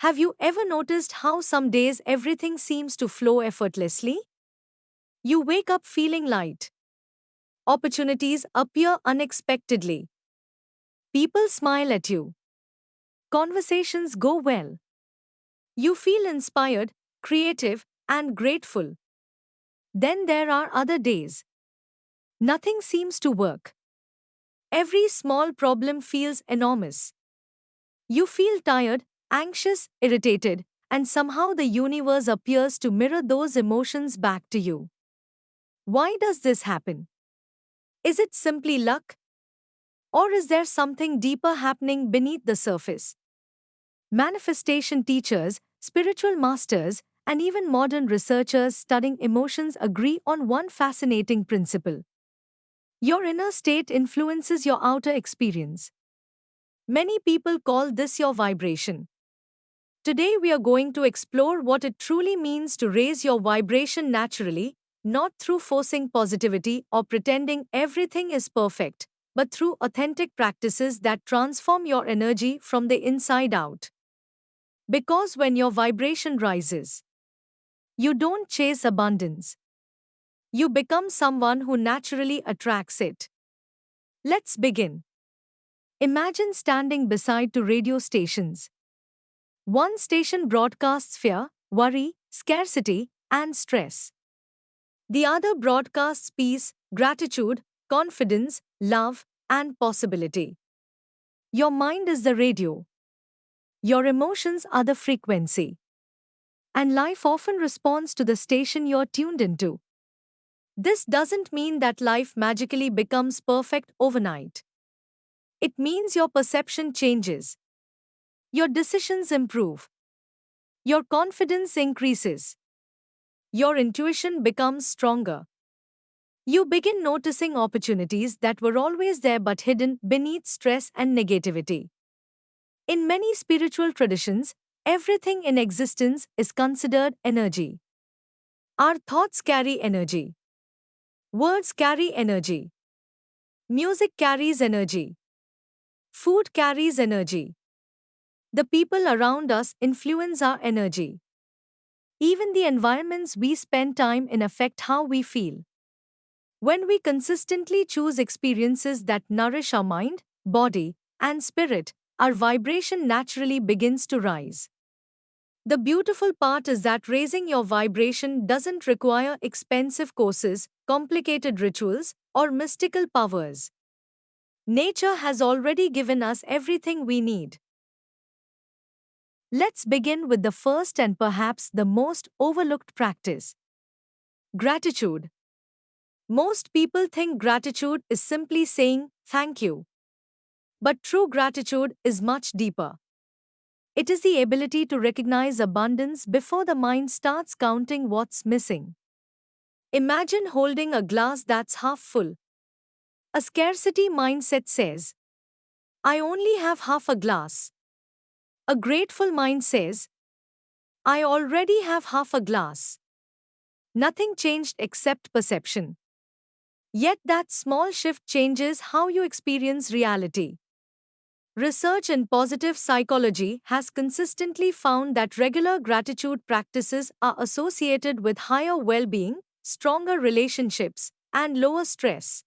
Have you ever noticed how some days everything seems to flow effortlessly? You wake up feeling light. Opportunities appear unexpectedly. People smile at you. Conversations go well. You feel inspired, creative, and grateful. Then there are other days. Nothing seems to work. Every small problem feels enormous. You feel tired, anxious, irritated, and somehow the universe appears to mirror those emotions back to you. Why does this happen? Is it simply luck? Or is there something deeper happening beneath the surface? Manifestation teachers, spiritual masters, and even modern researchers studying emotions agree on one fascinating principle. Your inner state influences your outer experience. Many people call this your vibration. Today we are going to explore what it truly means to raise your vibration naturally, not through forcing positivity or pretending everything is perfect, but through authentic practices that transform your energy from the inside out. Because when your vibration rises, you don't chase abundance. You become someone who naturally attracts it. Let's begin. Imagine standing beside two radio stations. One station broadcasts fear, worry, scarcity, and stress. The other broadcasts peace, gratitude, confidence, love, and possibility. Your mind is the radio. Your emotions are the frequency. And life often responds to the station you're tuned into. This doesn't mean that life magically becomes perfect overnight. It means your perception changes. Your decisions improve. Your confidence increases. Your intuition becomes stronger. You begin noticing opportunities that were always there but hidden beneath stress and negativity. In many spiritual traditions, everything in existence is considered energy. Our thoughts carry energy. Words carry energy. Music carries energy. Food carries energy. The people around us influence our energy. Even the environments we spend time in affect how we feel. When we consistently choose experiences that nourish our mind, body, and spirit, our vibration naturally begins to rise. The beautiful part is that raising your vibration doesn't require expensive courses, complicated rituals, or mystical powers. Nature has already given us everything we need. Let's begin with the first and perhaps the most overlooked practice: gratitude. Most people think gratitude is simply saying thank you. But true gratitude is much deeper. It is the ability to recognize abundance before the mind starts counting what's missing. Imagine holding a glass that's half full. A scarcity mindset says, I only have half a glass. A grateful mind says, I already have half a glass. Nothing changed except perception. Yet that small shift changes how you experience reality. Research in positive psychology has consistently found that regular gratitude practices are associated with higher well being, stronger relationships, and lower stress.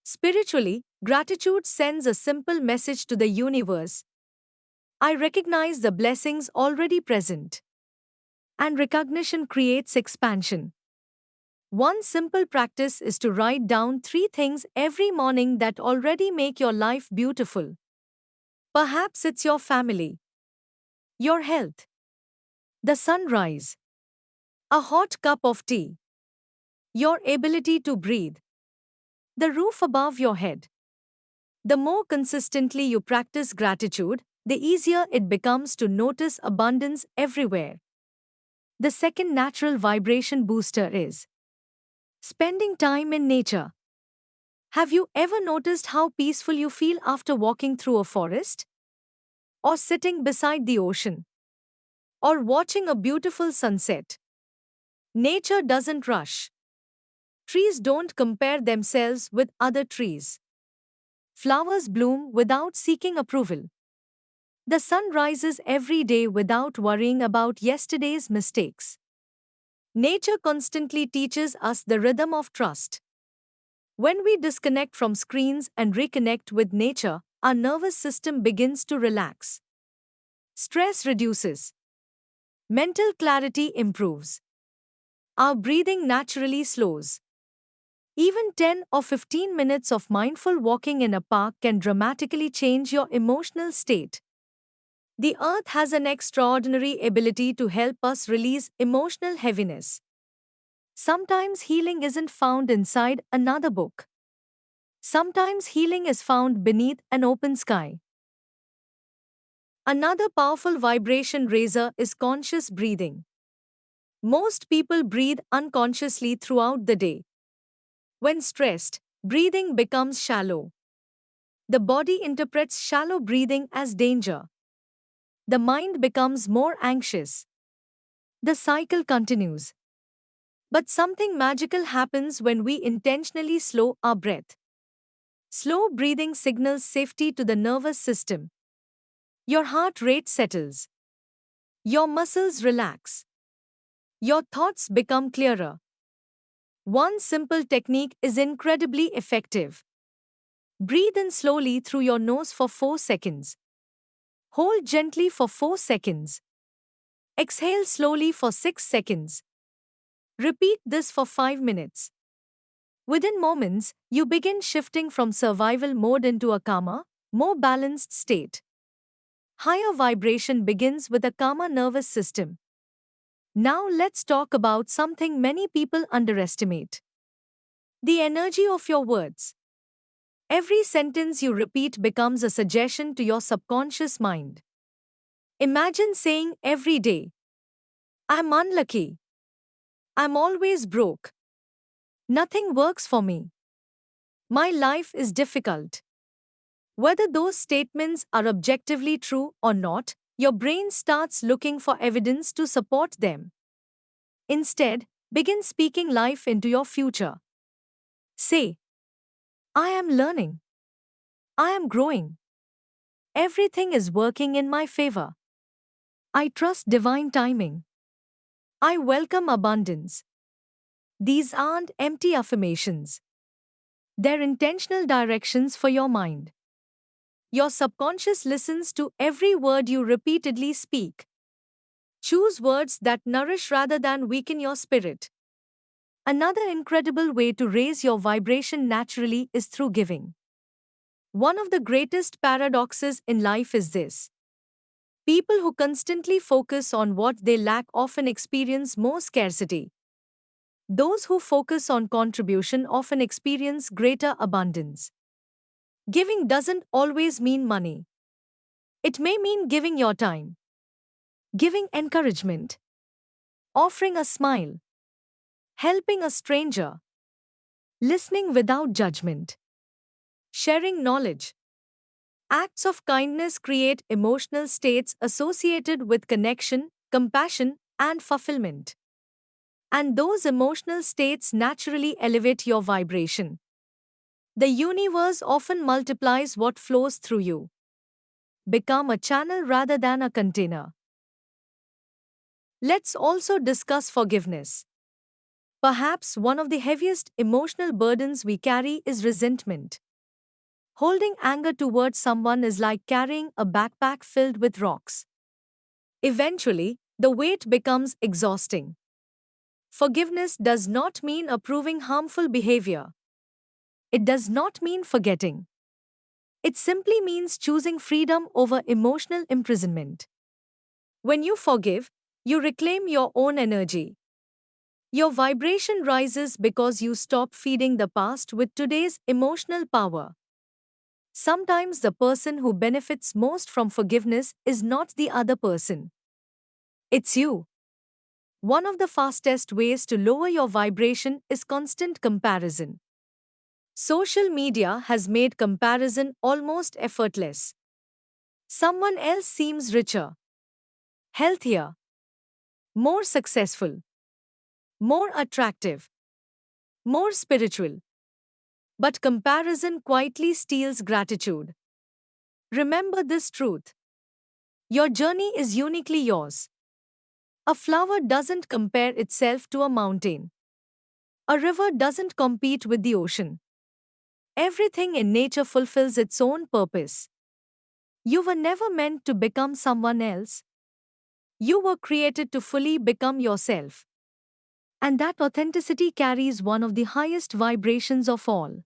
Spiritually, gratitude sends a simple message to the universe: I recognize the blessings already present. And recognition creates expansion. One simple practice is to write down three things every morning that already make your life beautiful. Perhaps it's your family, your health, the sunrise, a hot cup of tea, your ability to breathe, the roof above your head. The more consistently you practice gratitude, the easier it becomes to notice abundance everywhere. The second natural vibration booster is spending time in nature. Have you ever noticed how peaceful you feel after walking through a forest? Or sitting beside the ocean? Or watching a beautiful sunset? Nature doesn't rush. Trees don't compare themselves with other trees. Flowers bloom without seeking approval. The sun rises every day without worrying about yesterday's mistakes. Nature constantly teaches us the rhythm of trust. When we disconnect from screens and reconnect with nature, our nervous system begins to relax. Stress reduces. Mental clarity improves. Our breathing naturally slows. Even 10 or 15 minutes of mindful walking in a park can dramatically change your emotional state. The earth has an extraordinary ability to help us release emotional heaviness. Sometimes healing isn't found inside another book. Sometimes healing is found beneath an open sky. Another powerful vibration raiser is conscious breathing. Most people breathe unconsciously throughout the day. When stressed, breathing becomes shallow. The body interprets shallow breathing as danger. The mind becomes more anxious. The cycle continues. But something magical happens when we intentionally slow our breath. Slow breathing signals safety to the nervous system. Your heart rate settles. Your muscles relax. Your thoughts become clearer. One simple technique is incredibly effective. Breathe in slowly through your nose for 4 seconds. Hold gently for 4 seconds. Exhale slowly for 6 seconds. Repeat this for 5 minutes. Within moments, you begin shifting from survival mode into a calmer, more balanced state. Higher vibration begins with a calmer nervous system. Now let's talk about something many people underestimate: the energy of your words. Every sentence you repeat becomes a suggestion to your subconscious mind. Imagine saying every day, "I'm unlucky. I'm always broke. Nothing works for me. My life is difficult." Whether those statements are objectively true or not, your brain starts looking for evidence to support them. Instead, begin speaking life into your future. Say, "I am learning. I am growing. Everything is working in my favor. I trust divine timing. I welcome abundance." These aren't empty affirmations. They're intentional directions for your mind. Your subconscious listens to every word you repeatedly speak. Choose words that nourish rather than weaken your spirit. Another incredible way to raise your vibration naturally is through giving. One of the greatest paradoxes in life is this: people who constantly focus on what they lack often experience more scarcity. Those who focus on contribution often experience greater abundance. Giving doesn't always mean money. It may mean giving your time, giving encouragement, offering a smile, helping a stranger, listening without judgment, sharing knowledge. Acts of kindness create emotional states associated with connection, compassion, and fulfillment. And those emotional states naturally elevate your vibration. The universe often multiplies what flows through you. Become a channel rather than a container. Let's also discuss forgiveness. Perhaps one of the heaviest emotional burdens we carry is resentment. Holding anger towards someone is like carrying a backpack filled with rocks. Eventually, the weight becomes exhausting. Forgiveness does not mean approving harmful behavior. It does not mean forgetting. It simply means choosing freedom over emotional imprisonment. When you forgive, you reclaim your own energy. Your vibration rises because you stop feeding the past with today's emotional power. Sometimes the person who benefits most from forgiveness is not the other person. It's you. One of the fastest ways to lower your vibration is constant comparison. Social media has made comparison almost effortless. Someone else seems richer, healthier, more successful, more attractive, more spiritual. But comparison quietly steals gratitude. Remember this truth: Your journey is uniquely yours. A flower doesn't compare itself to a mountain. A river doesn't compete with the ocean. Everything in nature fulfills its own purpose. You were never meant to become someone else. You were created to fully become yourself. And that authenticity carries one of the highest vibrations of all.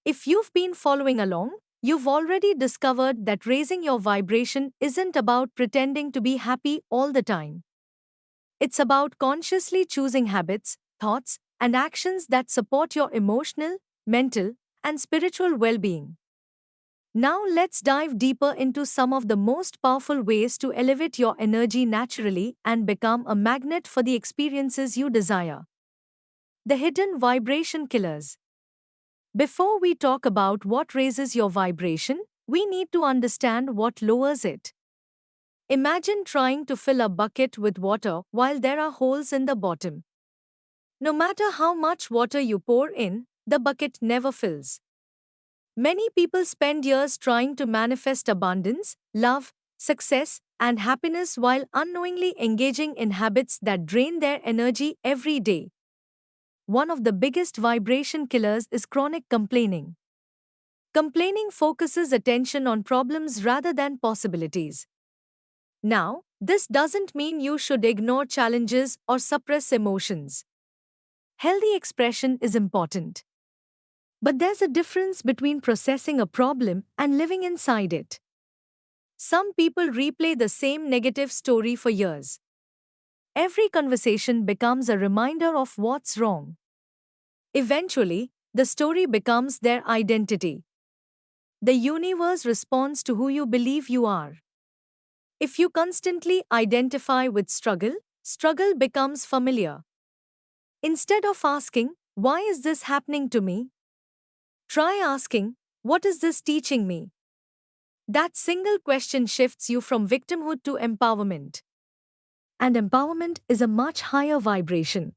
If you've been following along, you've already discovered that raising your vibration isn't about pretending to be happy all the time. It's about consciously choosing habits, thoughts, and actions that support your emotional, mental, and spiritual well being. Now let's dive deeper into some of the most powerful ways to elevate your energy naturally and become a magnet for the experiences you desire. The hidden vibration killers. Before we talk about what raises your vibration, we need to understand what lowers it. Imagine trying to fill a bucket with water while there are holes in the bottom. No matter how much water you pour in, the bucket never fills. Many people spend years trying to manifest abundance, love, success, and happiness while unknowingly engaging in habits that drain their energy every day. One of the biggest vibration killers is chronic complaining. Complaining focuses attention on problems rather than possibilities. Now, this doesn't mean you should ignore challenges or suppress emotions. Healthy expression is important. But there's a difference between processing a problem and living inside it. Some people replay the same negative story for years. Every conversation becomes a reminder of what's wrong. Eventually, the story becomes their identity. The universe responds to who you believe you are. If you constantly identify with struggle, struggle becomes familiar. Instead of asking, "Why is this happening to me?" try asking, "What is this teaching me?" That single question shifts you from victimhood to empowerment. And empowerment is a much higher vibration.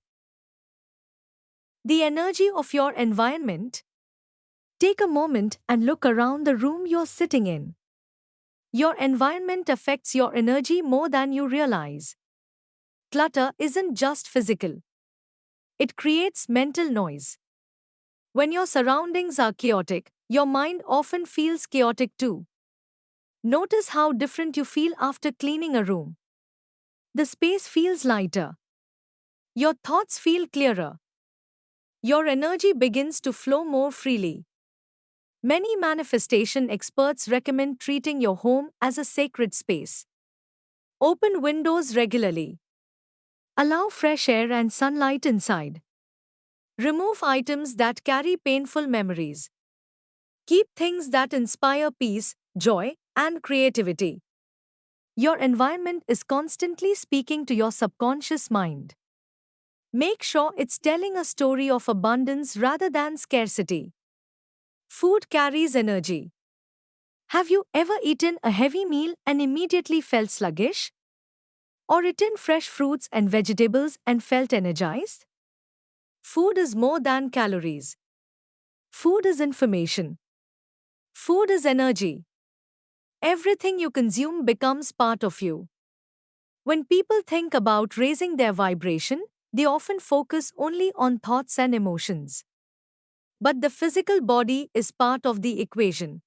The energy of your environment. Take a moment and look around the room you're sitting in. Your environment affects your energy more than you realize. Clutter isn't just physical, it creates mental noise. When your surroundings are chaotic, your mind often feels chaotic too. Notice how different you feel after cleaning a room. The space feels lighter. Your thoughts feel clearer. Your energy begins to flow more freely. Many manifestation experts recommend treating your home as a sacred space. Open windows regularly. Allow fresh air and sunlight inside. Remove items that carry painful memories. Keep things that inspire peace, joy, and creativity. Your environment is constantly speaking to your subconscious mind. Make sure it's telling a story of abundance rather than scarcity. Food carries energy. Have you ever eaten a heavy meal and immediately felt sluggish? Or eaten fresh fruits and vegetables and felt energized? Food is more than calories. Food is information. Food is energy. Everything you consume becomes part of you. When people think about raising their vibration, they often focus only on thoughts and emotions. But the physical body is part of the equation.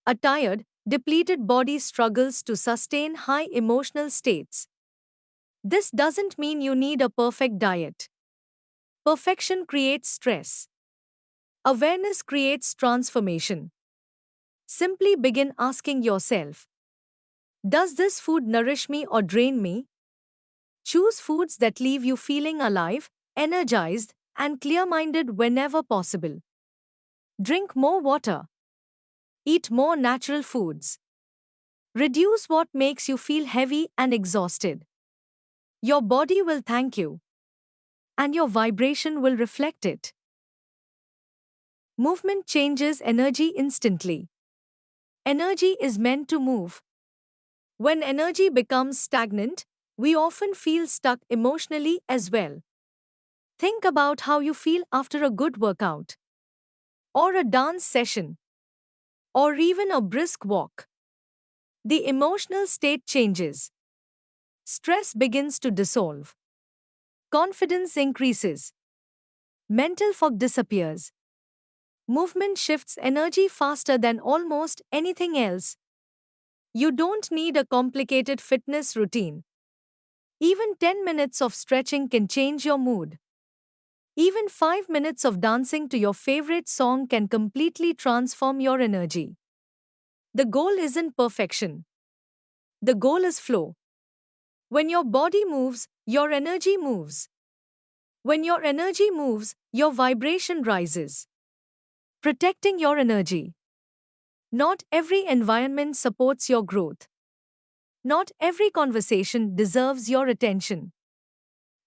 A tired, depleted body struggles to sustain high emotional states. This doesn't mean you need a perfect diet. Perfection creates stress. Awareness creates transformation. Simply begin asking yourself, does this food nourish me or drain me? Choose foods that leave you feeling alive, energized, and clear minded whenever possible. Drink more water. Eat more natural foods. Reduce what makes you feel heavy and exhausted. Your body will thank you, and your vibration will reflect it. Movement changes energy instantly. Energy is meant to move. When energy becomes stagnant, we often feel stuck emotionally as well. Think about how you feel after a good workout, or a dance session, or even a brisk walk. The emotional state changes. Stress begins to dissolve. Confidence increases. Mental fog disappears. Movement shifts energy faster than almost anything else. You don't need a complicated fitness routine. Even 10 minutes of stretching can change your mood. Even 5 minutes of dancing to your favorite song can completely transform your energy. The goal isn't perfection. The goal is flow. When your body moves, your energy moves. When your energy moves, your vibration rises. Protecting your energy. Not every environment supports your growth. Not every conversation deserves your attention.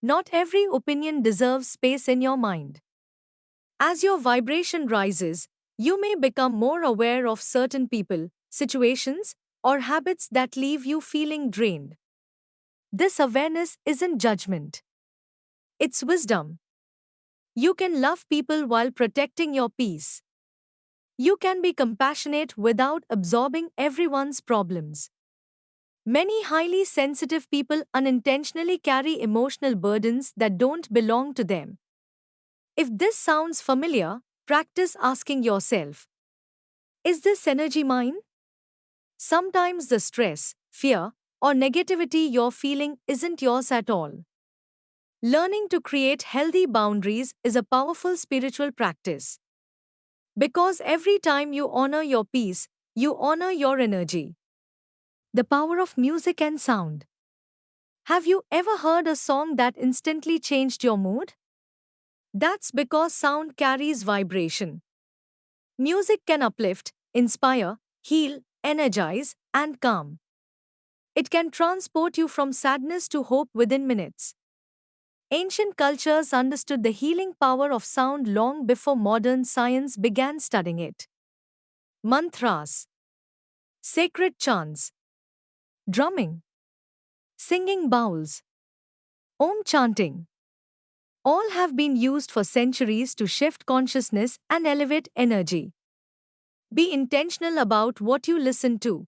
Not every opinion deserves space in your mind. As your vibration rises, you may become more aware of certain people, situations, or habits that leave you feeling drained. This awareness isn't judgment, it's wisdom. You can love people while protecting your peace. You can be compassionate without absorbing everyone's problems. Many highly sensitive people unintentionally carry emotional burdens that don't belong to them. If this sounds familiar, practice asking yourself, is this energy mine? Sometimes the stress, fear, or negativity you're feeling isn't yours at all. Learning to create healthy boundaries is a powerful spiritual practice. Because every time you honor your peace, you honor your energy. The power of music and sound. Have you ever heard a song that instantly changed your mood? That's because sound carries vibration. Music can uplift, inspire, heal, energize, and calm. It can transport you from sadness to hope within minutes. Ancient cultures understood the healing power of sound long before modern science began studying it. Mantras, sacred chants, drumming, singing bowls, om chanting, all have been used for centuries to shift consciousness and elevate energy. Be intentional about what you listen to.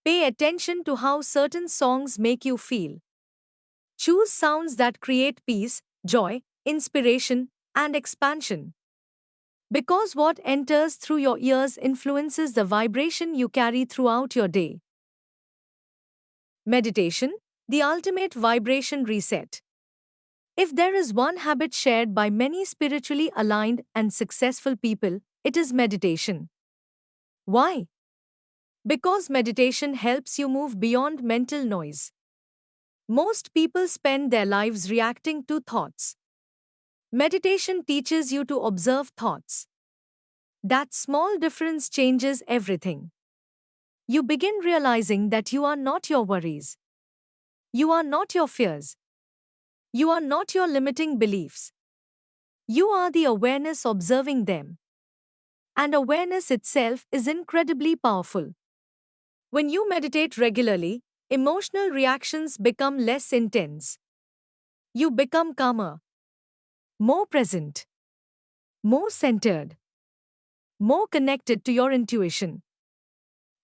Pay attention to how certain songs make you feel. Choose sounds that create peace, joy, inspiration, and expansion. Because what enters through your ears influences the vibration you carry throughout your day. Meditation, the ultimate vibration reset. If there is one habit shared by many spiritually aligned and successful people, it is meditation. Why? Because meditation helps you move beyond mental noise. Most people spend their lives reacting to thoughts. Meditation teaches you to observe thoughts. That small difference changes everything. You begin realizing that you are not your worries. You are not your fears. You are not your limiting beliefs. You are the awareness observing them. And awareness itself is incredibly powerful. When you meditate regularly, emotional reactions become less intense. You become calmer, more present, more centered, more connected to your intuition.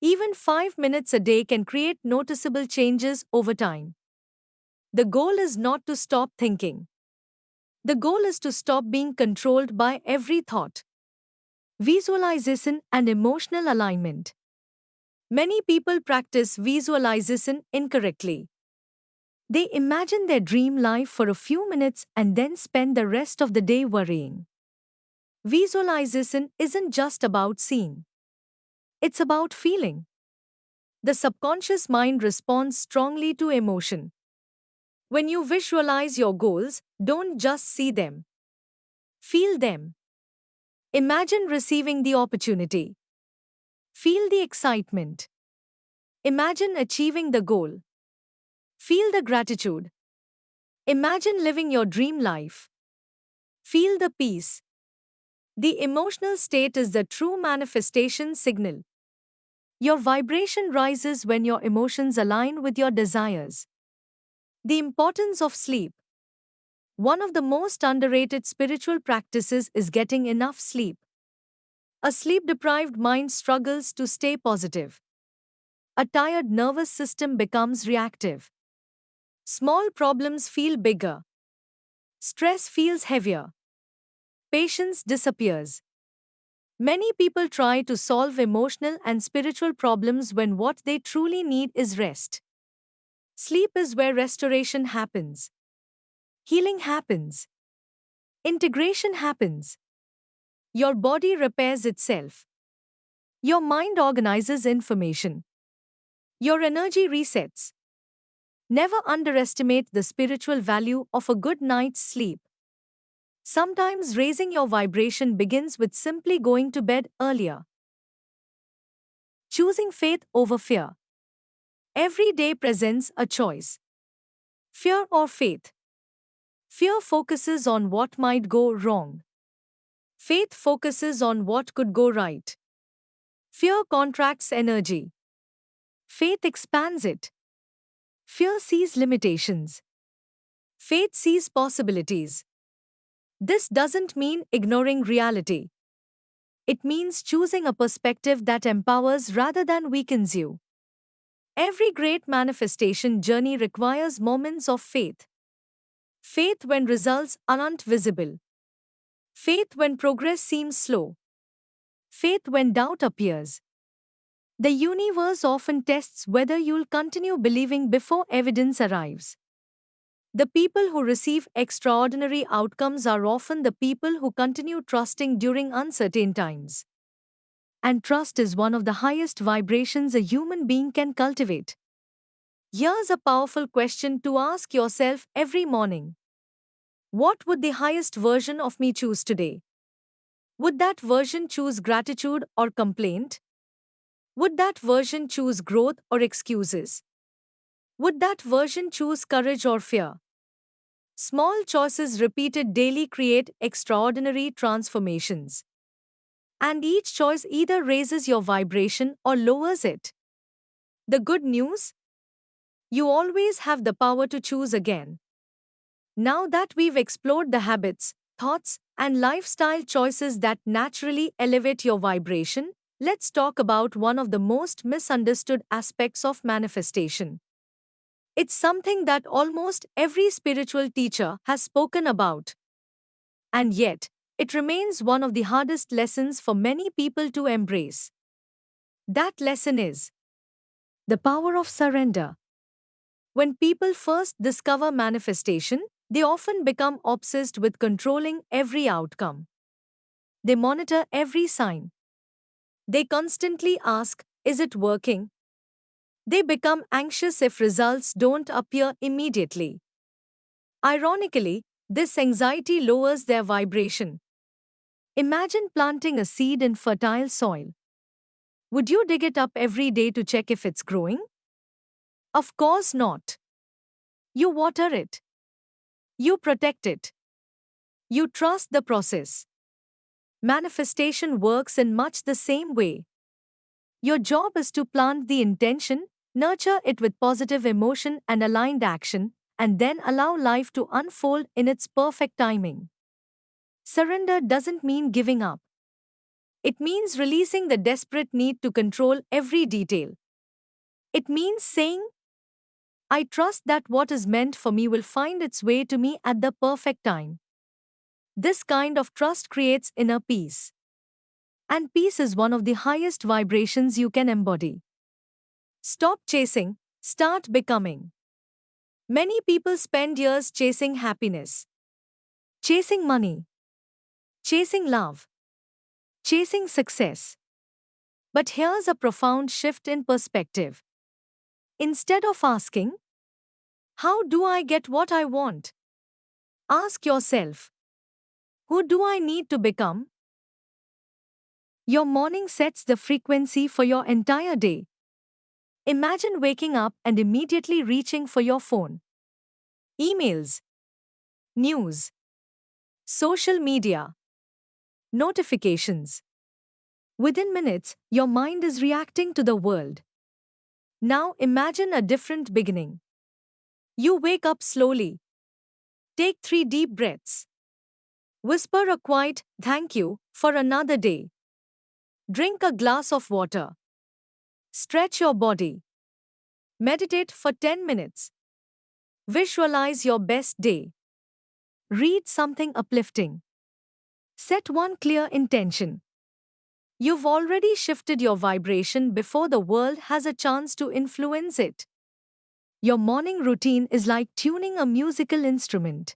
Even 5 minutes a day can create noticeable changes over time. The goal is not to stop thinking. The goal is to stop being controlled by every thought. Visualization and emotional alignment. Many people practice visualization incorrectly. They imagine their dream life for a few minutes and then spend the rest of the day worrying. Visualization isn't just about seeing. It's about feeling. The subconscious mind responds strongly to emotion. When you visualize your goals, don't just see them. Feel them. Imagine receiving the opportunity. Feel the excitement. Imagine achieving the goal. Feel the gratitude. Imagine living your dream life. Feel the peace. The emotional state is the true manifestation signal. Your vibration rises when your emotions align with your desires. The importance of sleep. One of the most underrated spiritual practices is getting enough sleep. A sleep deprived mind struggles to stay positive. A tired nervous system becomes reactive. Small problems feel bigger. Stress feels heavier. Patience disappears. Many people try to solve emotional and spiritual problems when what they truly need is rest. Sleep is where restoration happens. Healing happens. Integration happens. Your body repairs itself. Your mind organizes information. Your energy resets. Never underestimate the spiritual value of a good night's sleep. Sometimes raising your vibration begins with simply going to bed earlier. Choosing faith over fear. Every day presents a choice. Fear or faith. Fear focuses on what might go wrong. Faith focuses on what could go right. Fear contracts energy. Faith expands it. Fear sees limitations. Faith sees possibilities. This doesn't mean ignoring reality. It means choosing a perspective that empowers rather than weakens you. Every great manifestation journey requires moments of faith. Faith when results aren't visible. Faith when progress seems slow. Faith when doubt appears. The universe often tests whether you'll continue believing before evidence arrives. The people who receive extraordinary outcomes are often the people who continue trusting during uncertain times. And trust is one of the highest vibrations a human being can cultivate. Here's a powerful question to ask yourself every morning. What would the highest version of me choose today? Would that version choose gratitude or complaint? Would that version choose growth or excuses? Would that version choose courage or fear? Small choices repeated daily create extraordinary transformations. And each choice either raises your vibration or lowers it. The good news? You always have the power to choose again. Now that we've explored the habits, thoughts, and lifestyle choices that naturally elevate your vibration, let's talk about one of the most misunderstood aspects of manifestation. It's something that almost every spiritual teacher has spoken about. And yet, it remains one of the hardest lessons for many people to embrace. That lesson is the power of surrender. When people first discover manifestation, they often become obsessed with controlling every outcome. They monitor every sign. They constantly ask, is it working? They become anxious if results don't appear immediately. Ironically, this anxiety lowers their vibration. Imagine planting a seed in fertile soil. Would you dig it up every day to check if it's growing? Of course not. You water it. You protect it. You trust the process. Manifestation works in much the same way. Your job is to plant the intention, nurture it with positive emotion and aligned action, and then allow life to unfold in its perfect timing. Surrender doesn't mean giving up. It means releasing the desperate need to control every detail. It means saying, I trust that what is meant for me will find its way to me at the perfect time. This kind of trust creates inner peace. And peace is one of the highest vibrations you can embody. Stop chasing, start becoming. Many people spend years chasing happiness, chasing money, chasing love, chasing success. But here's a profound shift in perspective. Instead of asking, how do I get what I want? Ask yourself, who do I need to become? Your morning sets the frequency for your entire day. Imagine waking up and immediately reaching for your phone. Emails, news, social media, notifications. Within minutes, your mind is reacting to the world. Now imagine a different beginning. You wake up slowly. Take 3 deep breaths. Whisper a quiet thank you for another day. Drink a glass of water. Stretch your body. Meditate for 10 minutes. Visualize your best day. Read something uplifting. Set one clear intention. You've already shifted your vibration before the world has a chance to influence it. Your morning routine is like tuning a musical instrument.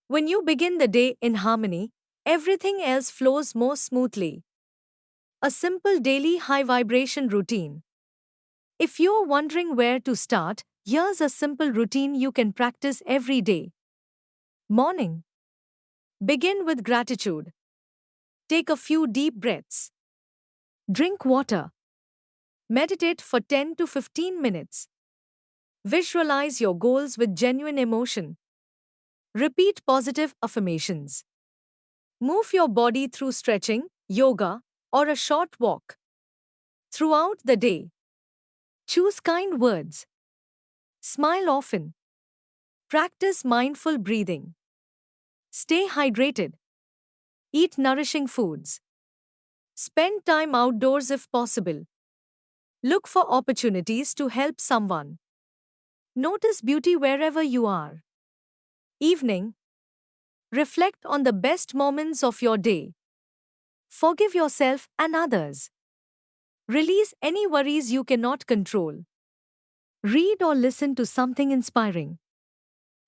When you begin the day in harmony, everything else flows more smoothly. A simple daily high vibration routine. If you're wondering where to start, here's a simple routine you can practice every day. Morning. Begin with gratitude. Take a few deep breaths. Drink water. Meditate for 10 to 15 minutes. Visualize your goals with genuine emotion. Repeat positive affirmations. Move your body through stretching, yoga, or a short walk. Throughout the day, choose kind words. Smile often. Practice mindful breathing. Stay hydrated. Eat nourishing foods. Spend time outdoors if possible. Look for opportunities to help someone. Notice beauty wherever you are. Evening. Reflect on the best moments of your day. Forgive yourself and others. Release any worries you cannot control. Read or listen to something inspiring.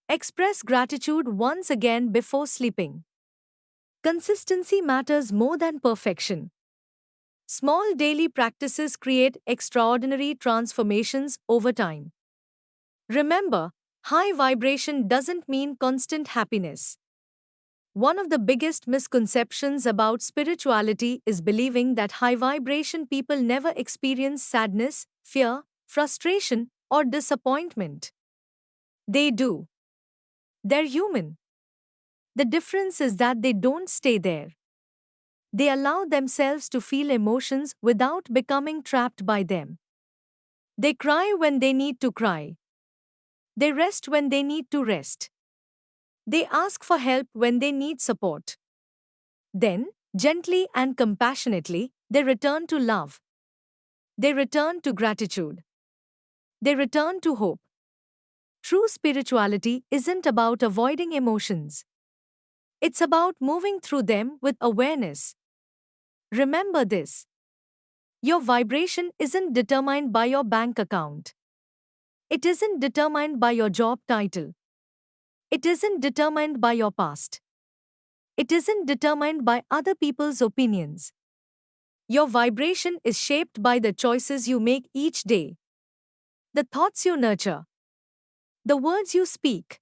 Express gratitude once again before sleeping. Consistency matters more than perfection. Small daily practices create extraordinary transformations over time. Remember, high vibration doesn't mean constant happiness. One of the biggest misconceptions about spirituality is believing that high vibration people never experience sadness, fear, frustration, or disappointment. They do. They're human. The difference is that they don't stay there. They allow themselves to feel emotions without becoming trapped by them. They cry when they need to cry. They rest when they need to rest. They ask for help when they need support. Then, gently and compassionately, they return to love. They return to gratitude. They return to hope. True spirituality isn't about avoiding emotions. It's about moving through them with awareness. Remember this. Your vibration isn't determined by your bank account. It isn't determined by your job title. It isn't determined by your past. It isn't determined by other people's opinions. Your vibration is shaped by the choices you make each day, the thoughts you nurture, the words you speak,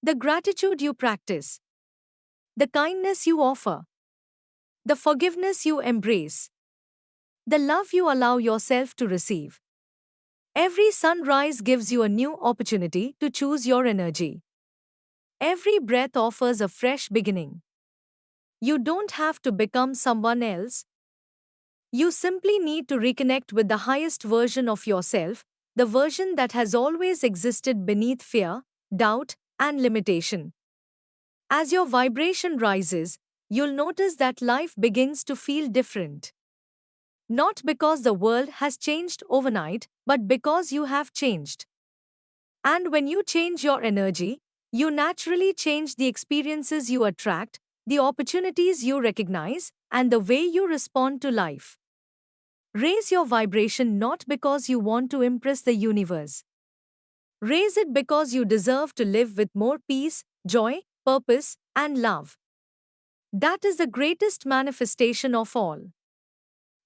the gratitude you practice, the kindness you offer, the forgiveness you embrace, the love you allow yourself to receive. Every sunrise gives you a new opportunity to choose your energy. Every breath offers a fresh beginning. You don't have to become someone else. You simply need to reconnect with the highest version of yourself, the version that has always existed beneath fear, doubt, and limitation. As your vibration rises, you'll notice that life begins to feel different. Not because the world has changed overnight, but because you have changed. And when you change your energy, you naturally change the experiences you attract, the opportunities you recognize, and the way you respond to life. Raise your vibration not because you want to impress the universe. Raise it because you deserve to live with more peace, joy, purpose, and love. That is the greatest manifestation of all.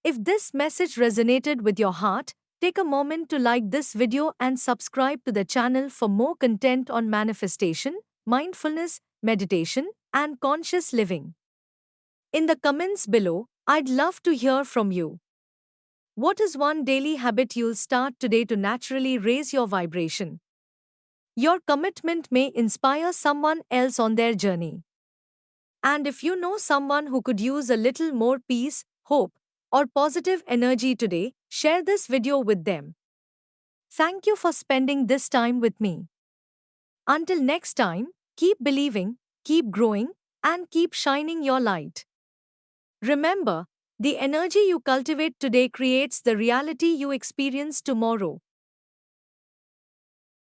If this message resonated with your heart, take a moment to like this video and subscribe to the channel for more content on manifestation, mindfulness, meditation, and conscious living. In the comments below, I'd love to hear from you. What is one daily habit you'll start today to naturally raise your vibration? Your commitment may inspire someone else on their journey. And if you know someone who could use a little more peace, hope, or positive energy today, share this video with them. Thank you for spending this time with me. Until next time, keep believing, keep growing, and keep shining your light. Remember, The energy you cultivate today creates the reality you experience tomorrow.